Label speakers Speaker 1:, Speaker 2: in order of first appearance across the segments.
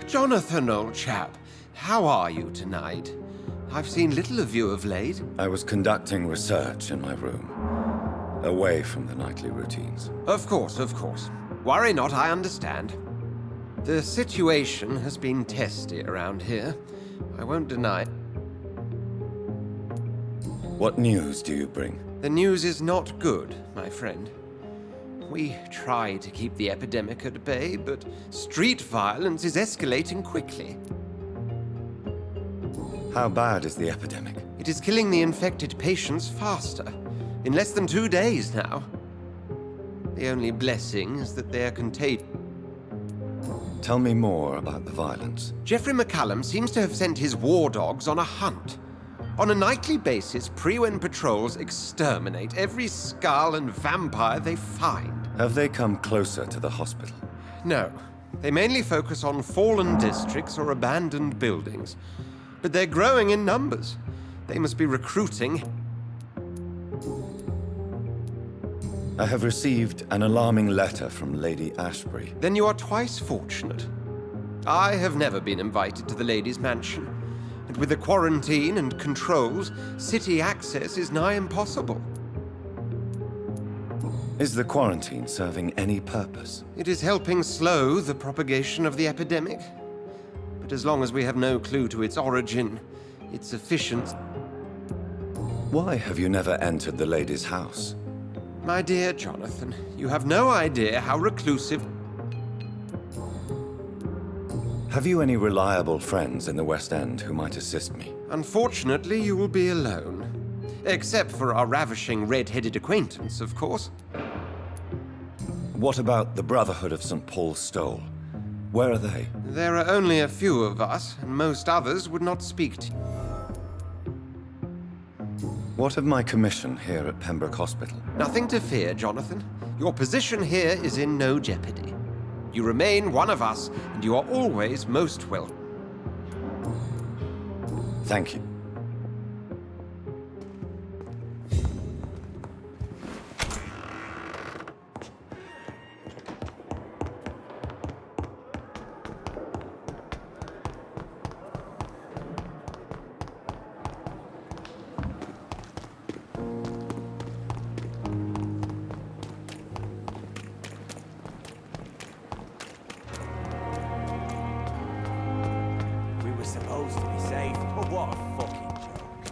Speaker 1: Jonathan, old chap, how are you tonight? I've seen little of you of late.
Speaker 2: I was conducting research in my room, away from the nightly routines.
Speaker 1: Of course, of course. Worry not, I understand. The situation has been testy around here. I won't deny it.
Speaker 2: What news do you bring?
Speaker 1: The news is not good, my friend. We try to keep the epidemic at bay, but street violence is escalating quickly.
Speaker 2: How bad is the epidemic?
Speaker 1: It is killing the infected patients faster. In less than 2 days now. The only blessing is that they are contagious.
Speaker 2: Tell me more about the violence.
Speaker 1: Jeffrey McCallum seems to have sent his war dogs on a hunt. On a nightly basis, Pre-Wen patrols exterminate every skull and vampire they find.
Speaker 2: Have they come closer to the hospital?
Speaker 1: No. They mainly focus on fallen districts or abandoned buildings. But they're growing in numbers. They must be recruiting.
Speaker 2: I have received an alarming letter from Lady Ashbury.
Speaker 1: Then you are twice fortunate. I have never been invited to the lady's mansion. And with the quarantine and controls, city access is nigh impossible.
Speaker 2: Is the quarantine serving any purpose?
Speaker 1: It is helping slow the propagation of the epidemic. But as long as we have no clue to its origin, its efficiency...
Speaker 2: Why have you never entered the lady's house?
Speaker 1: My dear Jonathan, you have no idea how reclusive...
Speaker 2: Have you any reliable friends in the West End who might assist me?
Speaker 1: Unfortunately, you will be alone. Except for our ravishing red-headed acquaintance, of course.
Speaker 2: What about the Brotherhood of St. Paul's Stole? Where are they?
Speaker 1: There are only a few of us, and most others would not speak to you.
Speaker 2: What of my commission here at Pembroke Hospital?
Speaker 1: Nothing to fear, Jonathan. Your position here is in no jeopardy. You remain one of us, and you are always most welcome.
Speaker 2: Thank you.
Speaker 3: Supposed to be safe, but what a fucking joke.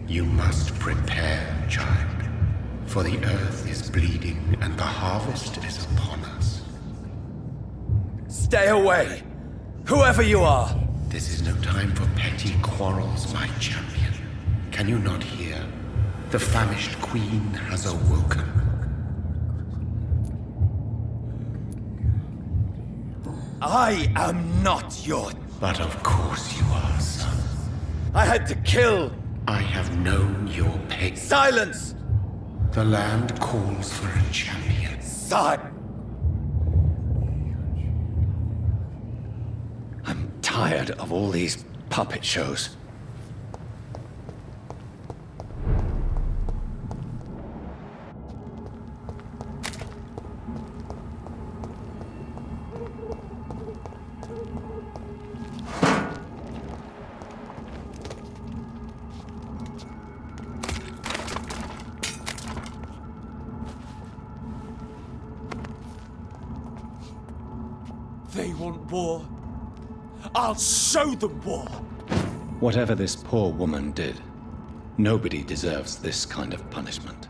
Speaker 4: You must prepare, child, for the earth is bleeding and the harvest is upon us.
Speaker 2: Stay away! Whoever you are!
Speaker 4: This is no time for petty quarrels, my champion. Can you not hear? The famished queen has awoken.
Speaker 2: I am not your...
Speaker 4: But of course you are, son.
Speaker 2: I had to kill...
Speaker 4: I have known your pain.
Speaker 2: Silence!
Speaker 4: The land calls for a champion.
Speaker 2: I'm tired of all these puppet shows.
Speaker 3: They want war. I'll show them war!
Speaker 2: Whatever this poor woman did, nobody deserves this kind of punishment.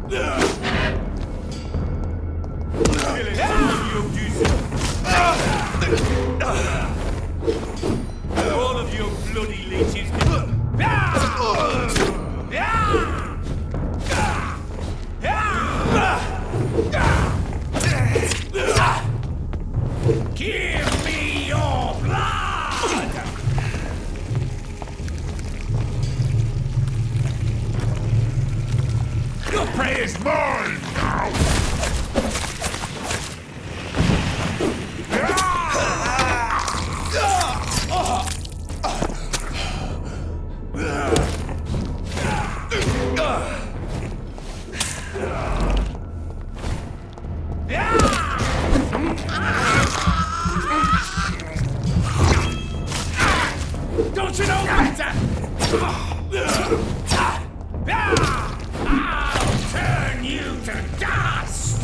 Speaker 3: All of you bloody leeches. Give me your blood! Your prey is mine now! Don't you know better? I'll turn you to dust!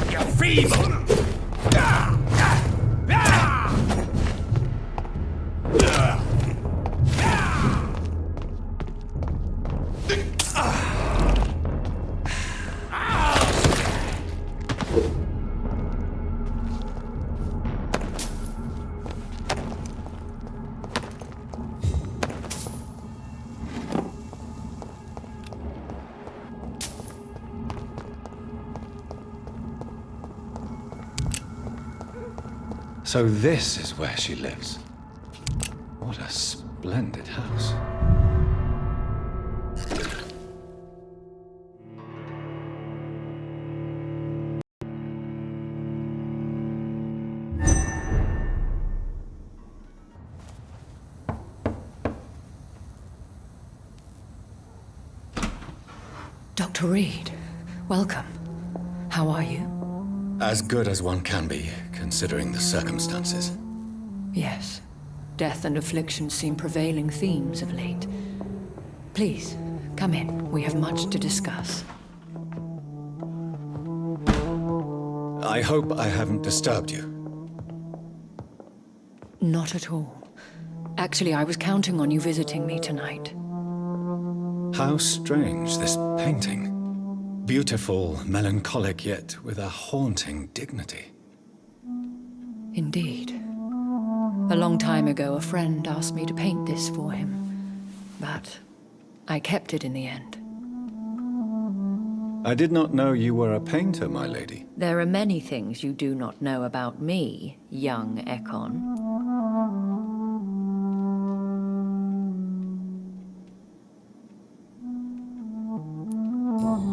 Speaker 3: You're feeble!
Speaker 2: So this is where she lives. What a splendid house.
Speaker 5: Dr. Reed, welcome. How are you?
Speaker 2: As good as one can be, considering the circumstances.
Speaker 5: Yes. Death and affliction seem prevailing themes of late. Please, come in. We have much to discuss.
Speaker 2: I hope I haven't disturbed you.
Speaker 5: Not at all. Actually, I was counting on you visiting me tonight.
Speaker 2: How strange, this painting. Beautiful, melancholic, yet with a haunting dignity.
Speaker 5: Indeed. A long time ago, a friend asked me to paint this for him. But I kept it in the end.
Speaker 2: I did not know you were a painter, my lady.
Speaker 5: There are many things you do not know about me, young Ekon.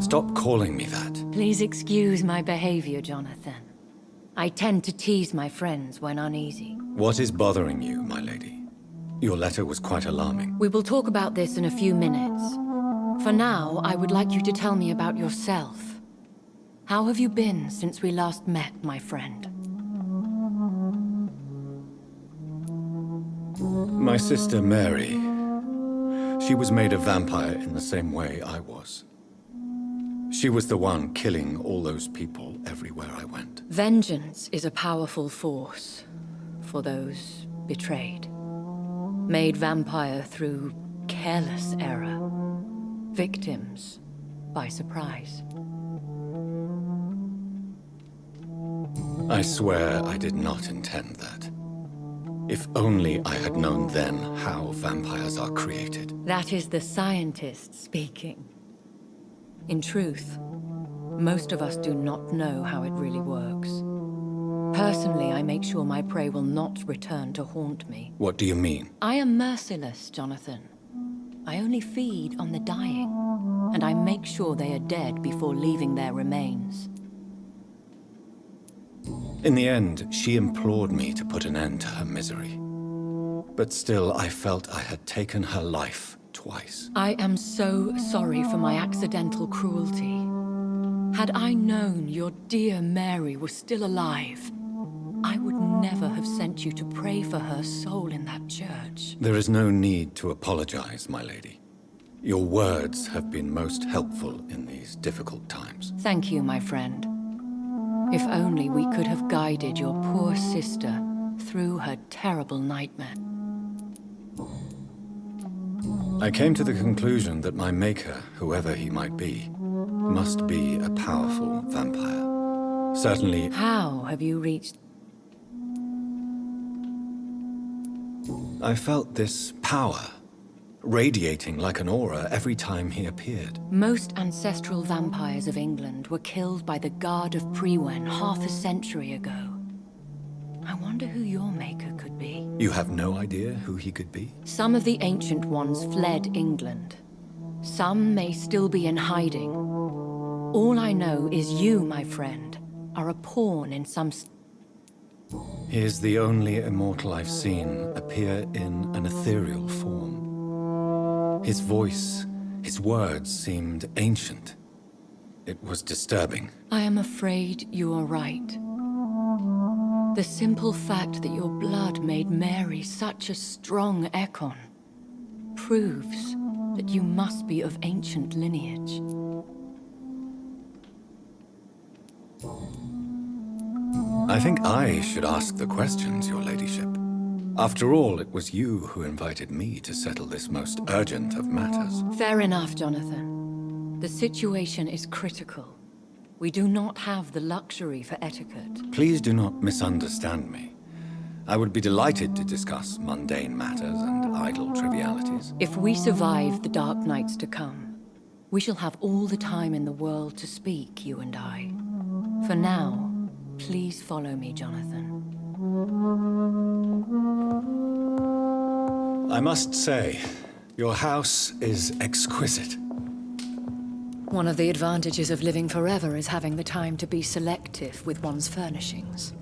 Speaker 2: Stop calling me that.
Speaker 5: Please excuse my behavior, Jonathan. I tend to tease my friends when uneasy.
Speaker 2: What is bothering you, my lady? Your letter was quite alarming.
Speaker 5: We will talk about this in a few minutes. For now, I would like you to tell me about yourself. How have you been since we last met, my friend?
Speaker 2: My sister Mary. She was made a vampire in the same way I was. She was the one killing all those people everywhere I went.
Speaker 5: Vengeance is a powerful force for those betrayed. Made vampire through careless error. Victims by surprise.
Speaker 2: I swear I did not intend that. If only I had known then how vampires are created.
Speaker 5: That is the scientist speaking. In truth, most of us do not know how it really works. Personally, I make sure my prey will not return to haunt me.
Speaker 2: What do you mean?
Speaker 5: I am merciless, Jonathan. I only feed on the dying, and I make sure they are dead before leaving their remains.
Speaker 2: In the end, she implored me to put an end to her misery. But still, I felt I had taken her life twice.
Speaker 5: I am so sorry for my accidental cruelty. Had I known your dear Mary was still alive, I would never have sent you to pray for her soul in that church.
Speaker 2: There is no need to apologize, my lady. Your words have been most helpful in these difficult times.
Speaker 5: Thank you, my friend. If only we could have guided your poor sister through her terrible nightmare.
Speaker 2: I came to the conclusion that my maker, whoever he might be, must be a powerful vampire. Certainly...
Speaker 5: How have you reached...
Speaker 2: I felt this power, radiating like an aura every time he appeared.
Speaker 5: Most ancestral vampires of England were killed by the Guard of Priwen half a century ago. I wonder who your maker could be.
Speaker 2: You have no idea who he could be?
Speaker 5: Some of the Ancient Ones fled England. Some may still be in hiding. All I know is you, my friend, are a pawn in some...
Speaker 2: He is the only immortal I've seen appear in an ethereal form. His voice, his words seemed ancient. It was disturbing.
Speaker 5: I am afraid you are right. The simple fact that your blood made Mary such a strong Ekon proves that you must be of ancient lineage.
Speaker 2: I think I should ask the questions, your ladyship. After all, it was you who invited me to settle this most urgent of matters.
Speaker 5: Fair enough, Jonathan. The situation is critical. We do not have the luxury for etiquette.
Speaker 2: Please do not misunderstand me. I would be delighted to discuss mundane matters and idle trivialities.
Speaker 5: If we survive the dark nights to come, we shall have all the time in the world to speak, you and I. For now, please follow me, Jonathan.
Speaker 2: I must say, your house is exquisite.
Speaker 5: One of the advantages of living forever is having the time to be selective with one's furnishings.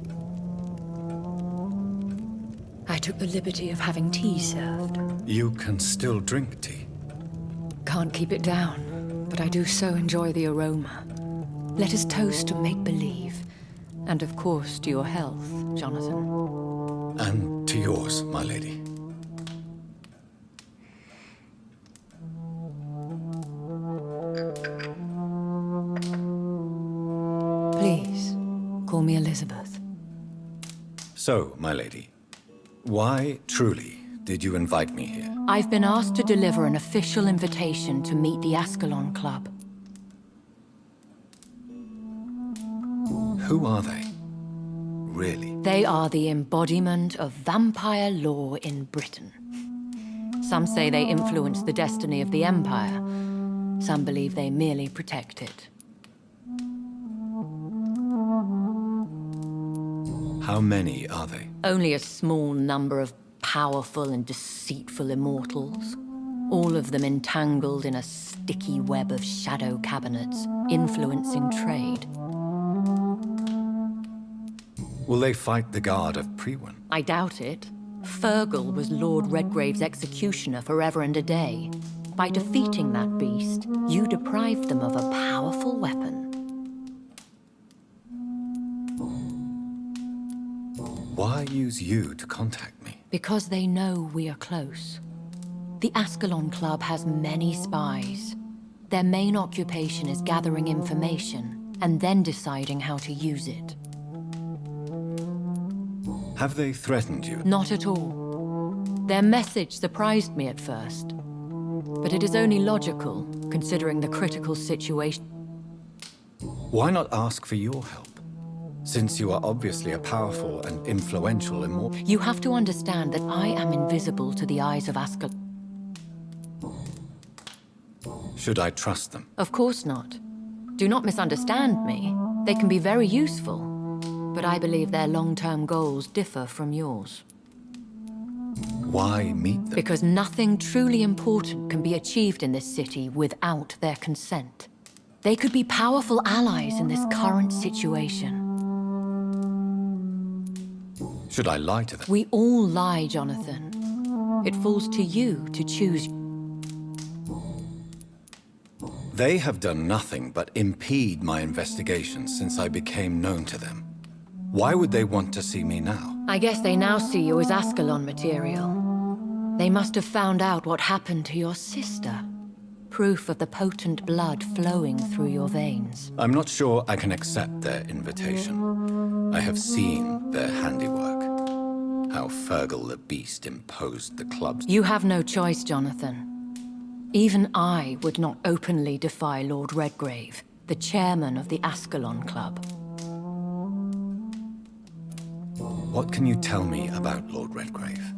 Speaker 5: I took the liberty of having tea served.
Speaker 2: You can still drink tea.
Speaker 5: Can't keep it down, but I do so enjoy the aroma. Let us toast to make-believe. And of course to your health, Jonathan.
Speaker 2: And to yours, my lady.
Speaker 5: Please, call me Elizabeth.
Speaker 2: So, my lady, why truly did you invite me here?
Speaker 5: I've been asked to deliver an official invitation to meet the Ascalon Club.
Speaker 2: Who are they? Really?
Speaker 5: They are the embodiment of vampire law in Britain. Some say they influence the destiny of the Empire. Some believe they merely protect it.
Speaker 2: How many are they?
Speaker 5: Only a small number of powerful and deceitful immortals. All of them entangled in a sticky web of shadow cabinets, influencing trade.
Speaker 2: Will they fight the Guard of Priwen?
Speaker 5: I doubt it. Fergal was Lord Redgrave's executioner forever and a day. By defeating that beast, you deprived them of a powerful weapon.
Speaker 2: Why use you to contact me?
Speaker 5: Because they know we are close. The Ascalon Club has many spies. Their main occupation is gathering information and then deciding how to use it.
Speaker 2: Have they threatened you?
Speaker 5: Not at all. Their message surprised me at first. But it is only logical, considering the critical situation.
Speaker 2: Why not ask for your help? Since you are obviously a powerful and influential immortal.
Speaker 5: You have to understand that I am invisible to the eyes of Ascalon.
Speaker 2: Should I trust them?
Speaker 5: Of course not. Do not misunderstand me. They can be very useful, but I believe their long-term goals differ from yours.
Speaker 2: Why meet them?
Speaker 5: Because nothing truly important can be achieved in this city without their consent. They could be powerful allies in this current situation.
Speaker 2: Should I lie to them?
Speaker 5: We all lie, Jonathan. It falls to you to choose.
Speaker 2: They have done nothing but impede my investigations since I became known to them. Why would they want to see me now?
Speaker 5: I guess they now see you as Ascalon material. They must have found out what happened to your sister. proof of the potent blood flowing through your veins.
Speaker 2: I'm not sure I can accept their invitation. I have seen their handiwork. How Fergal the Beast imposed the club's...
Speaker 5: You have no choice, Jonathan. Even I would not openly defy Lord Redgrave, the chairman of the Ascalon Club.
Speaker 2: What can you tell me about Lord Redgrave?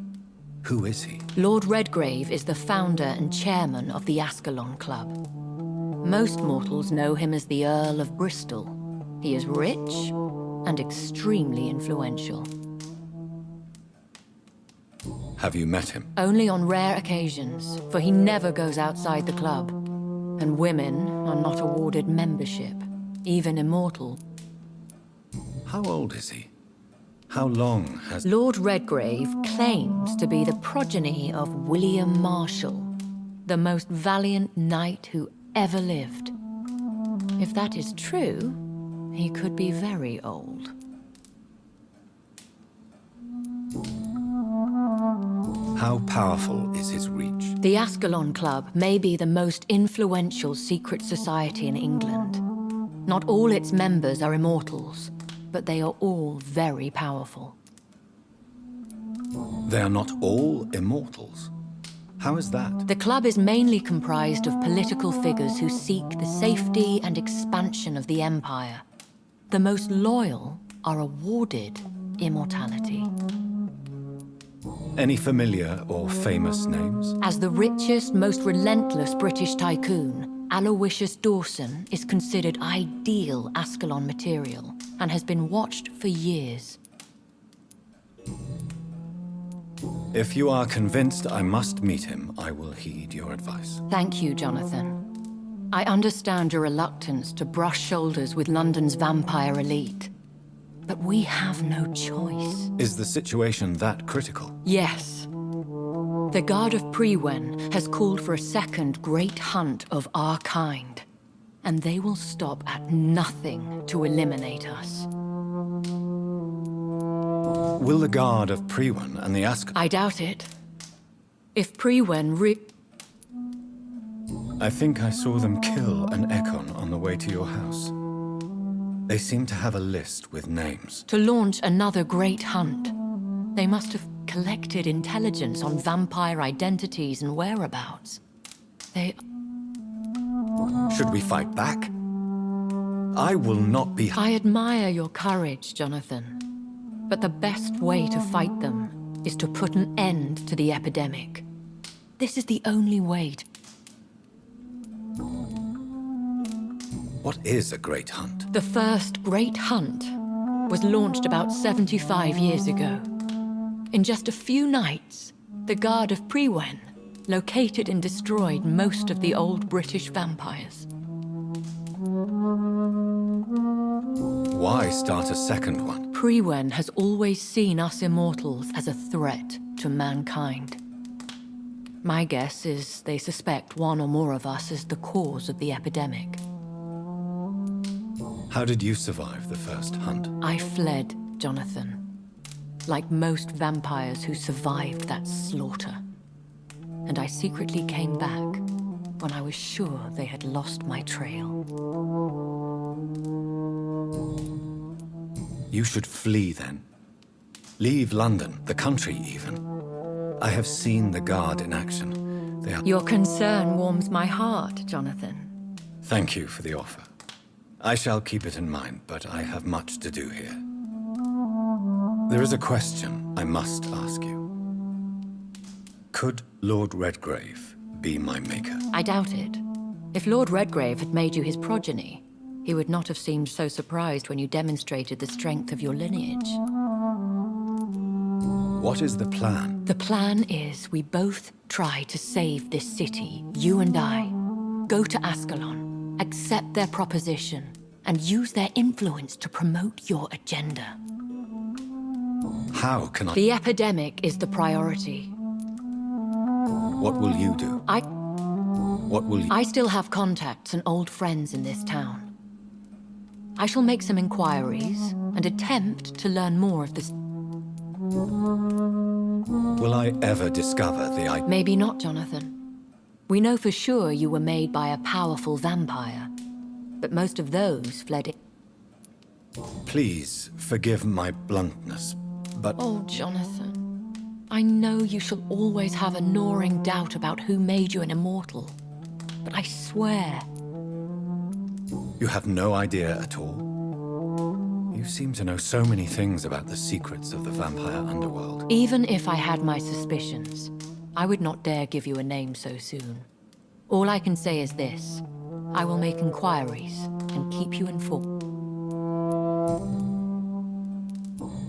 Speaker 2: Who is he?
Speaker 5: Lord Redgrave is the founder and chairman of the Ascalon Club. Most mortals know him as the Earl of Bristol. He is rich and extremely influential.
Speaker 2: Have you met him?
Speaker 5: Only on rare occasions, for he never goes outside the club. And women are not awarded membership, even immortal.
Speaker 2: How old is he? How long has...
Speaker 5: Lord Redgrave claims to be the progeny of William Marshall, the most valiant knight who ever lived. If that is true, he could be very old.
Speaker 2: How powerful is his reach?
Speaker 5: The Ascalon Club may be the most influential secret society in England. Not all its members are immortals, but they are all very powerful.
Speaker 2: They are not all immortals. How is that?
Speaker 5: The club is mainly comprised of political figures who seek the safety and expansion of the Empire. The most loyal are awarded immortality.
Speaker 2: Any familiar or famous names?
Speaker 5: As the richest, most relentless British tycoon, Aloysius Dawson is considered ideal Ascalon material and has been watched for years.
Speaker 2: If you are convinced I must meet him, I will heed your advice.
Speaker 5: Thank you, Jonathan. I understand your reluctance to brush shoulders with London's vampire elite, but we have no choice.
Speaker 2: Is the situation that critical?
Speaker 5: Yes. The Guard of Prewen has called for a second great hunt of our kind, and they will stop at nothing to eliminate us.
Speaker 2: Will the Guard of Prewen and the
Speaker 5: I doubt it. If Prewen
Speaker 2: I think I saw them kill an Ekon on the way to your house. They seem to have a list with names.
Speaker 5: to launch another great hunt, they must have collected intelligence on vampire identities and whereabouts.
Speaker 2: Should we fight back? I will not be...
Speaker 5: I admire your courage, Jonathan. But the best way to fight them is to put an end to the epidemic. This is the only way to...
Speaker 2: What is a great hunt?
Speaker 5: The first great hunt was launched about 75 years ago. In just a few nights, the Guard of Prewen located and destroyed most of the old British vampires.
Speaker 2: Why start a second one?
Speaker 5: Prewen has always seen us immortals as a threat to mankind. My guess is they suspect one or more of us as the cause of the epidemic.
Speaker 2: How did you survive the first hunt?
Speaker 5: I fled, Jonathan. Like most vampires who survived that slaughter. And I secretly came back when I was sure they had lost my trail.
Speaker 2: You should flee then. Leave London, the country even. I have seen the Guard in action. They are...
Speaker 5: Your concern warms my heart, Jonathan.
Speaker 2: Thank you for the offer. I shall keep it in mind, but I have much to do here. There is a question I must ask you. Could Lord Redgrave be my maker?
Speaker 5: I doubt it. If Lord Redgrave had made you his progeny, he would not have seemed so surprised when you demonstrated the strength of your lineage.
Speaker 2: What is the plan?
Speaker 5: The plan is we both try to save this city, you and I. Go to Ascalon, accept their proposition, and use their influence to promote your agenda.
Speaker 2: How can I...
Speaker 5: The epidemic is the priority.
Speaker 2: What will you do? What will you...
Speaker 5: I still have contacts and old friends in this town. I shall make some inquiries and attempt to learn more of this.
Speaker 2: Will I ever discover the...
Speaker 5: Maybe not, Jonathan. We know for sure you were made by a powerful vampire, but most of those fled it.
Speaker 2: Please forgive my bluntness, but
Speaker 5: Oh, Jonathan. I know you shall always have a gnawing doubt about who made you an immortal, but I swear,
Speaker 2: you have no idea at all. You seem to know so many things about the secrets of the vampire underworld.
Speaker 5: even if I had my suspicions, I would not dare give you a name so soon. All I can say is this. I will make inquiries and keep you informed.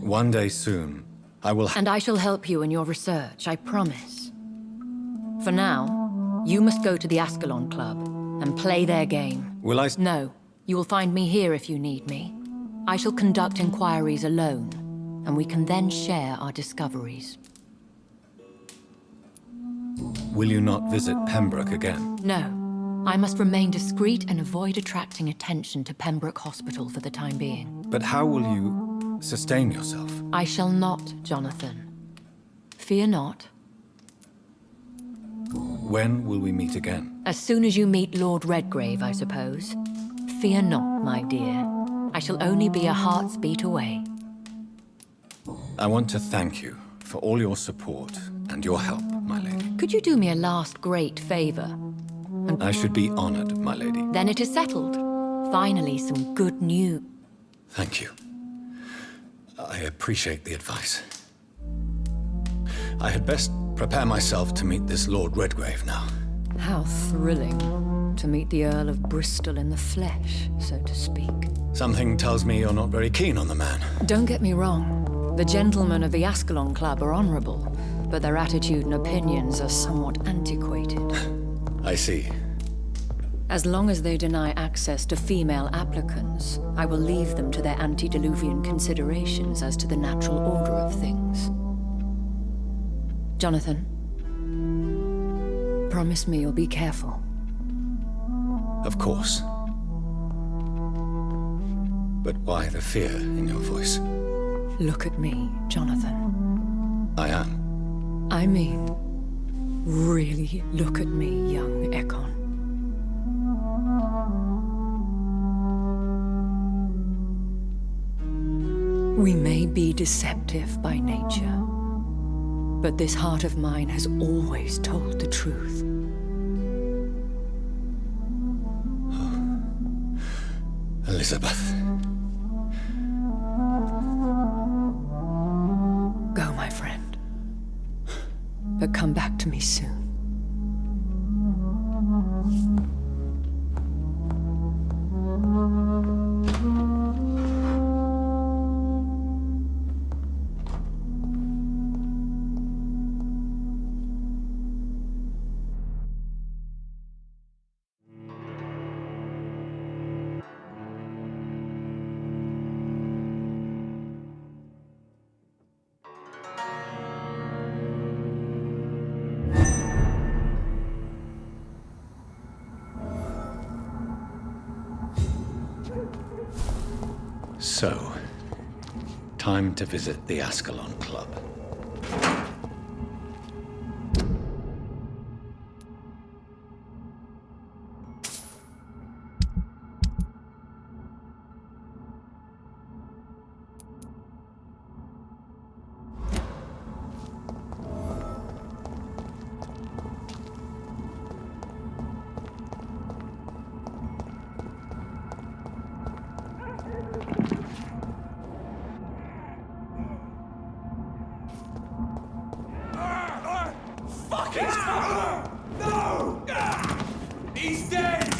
Speaker 2: One day soon, I will
Speaker 5: And I shall help you in your research, I promise. For now, you must go to the Ascalon Club and play their game.
Speaker 2: Will I...
Speaker 5: No, you will find me here if you need me. I shall conduct inquiries alone, and we can then share our discoveries.
Speaker 2: Will you not visit Pembroke again?
Speaker 5: No, I must remain discreet and avoid attracting attention to Pembroke Hospital for the time being.
Speaker 2: But how will you sustain yourself?
Speaker 5: I shall not, Jonathan. Fear not.
Speaker 2: When will we meet again?
Speaker 5: As soon as you meet Lord Redgrave, I suppose. Fear not, my dear. I shall only be a heart's beat away.
Speaker 2: I want to thank you for all your support and your help, my lady.
Speaker 5: Could you do me a last great favor?
Speaker 2: I should be honored, my lady.
Speaker 5: Then it is settled. Finally, some good news.
Speaker 2: Thank you. I appreciate the advice. I had best prepare myself to meet this Lord Redgrave now.
Speaker 5: How thrilling to meet the Earl of Bristol in the flesh, so to speak.
Speaker 2: Something tells me you're not very keen on the man.
Speaker 5: Don't get me wrong. The gentlemen of the Ascalon Club are honorable, but their attitude and opinions are somewhat antiquated.
Speaker 2: I see.
Speaker 5: As long as they deny access to female applicants, I will leave them to their antediluvian considerations as to the natural order of things. Jonathan, promise me you'll be careful.
Speaker 2: Of course. But why the fear in your voice?
Speaker 5: Look at me, Jonathan.
Speaker 2: I am.
Speaker 5: I mean, really look at me, young Ekon. We may be deceptive by nature, but this heart of mine has always told the truth.
Speaker 2: Elizabeth.
Speaker 5: Go, my friend. But come back to me soon.
Speaker 2: So, time to visit the Ascalon Club.
Speaker 3: No! He's dead!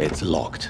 Speaker 2: It's locked.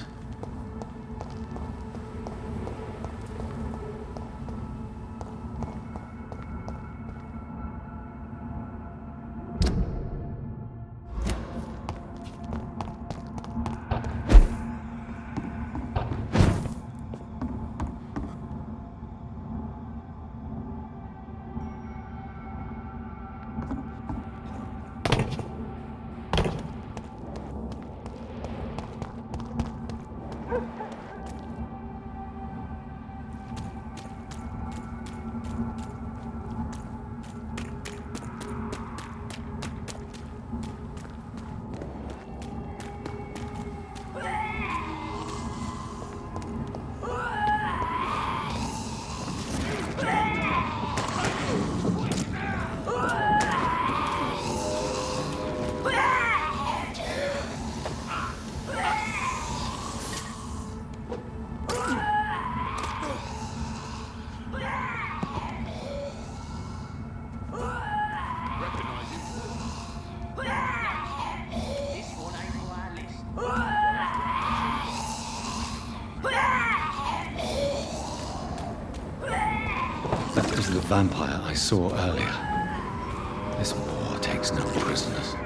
Speaker 2: That is the vampire I saw earlier. This war takes no prisoners.